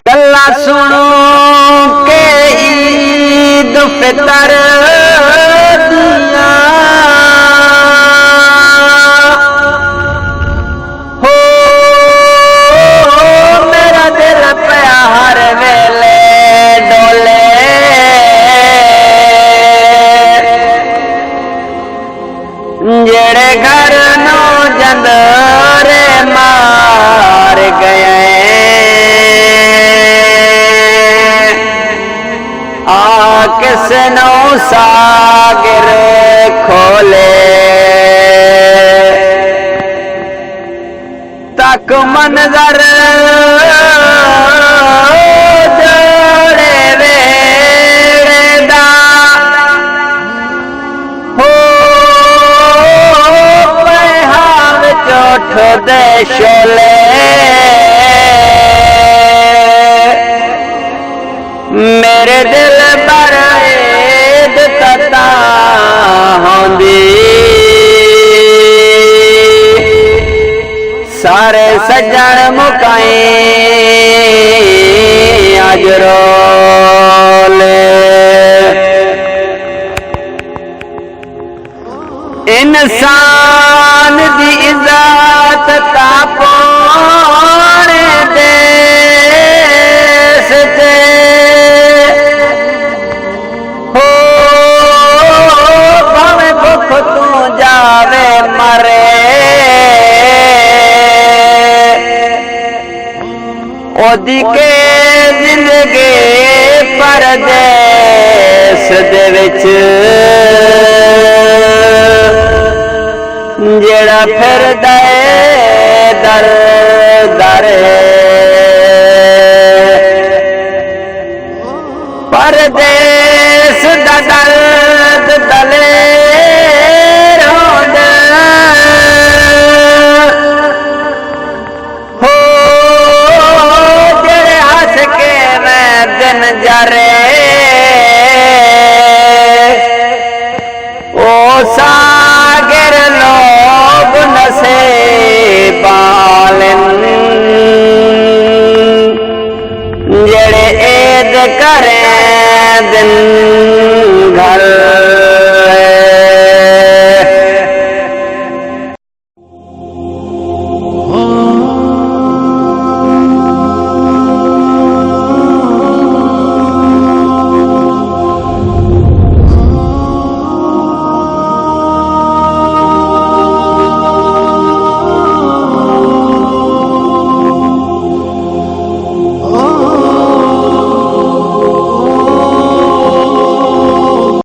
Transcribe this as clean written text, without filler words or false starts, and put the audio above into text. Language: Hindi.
गल्ला सुनो के ईद फितर हो मेरा दिल पिया हर वेले डोले जेड़े घर नो जंदरे मार गए किस नो सागर खोले तक मंजर जोड़े वेड़े दा हो हाल चोठ दे शोले मेरे दिल पर ईद तता होंदी सारे सज्जन मुकाई अज रोले इंसान दी इज्जत ता पाने देस ते हो भावे भुख तू जावे मरे ओदी के जिंदगी परदेस दे विच जेड़ा फिर दे दर दर परदेस दा दर्द दलेर होंदा हो जेड़े हंस के मैं दिन जारे ओ सागर लोग नसे बालन जेड़े ऐद करें दिन घर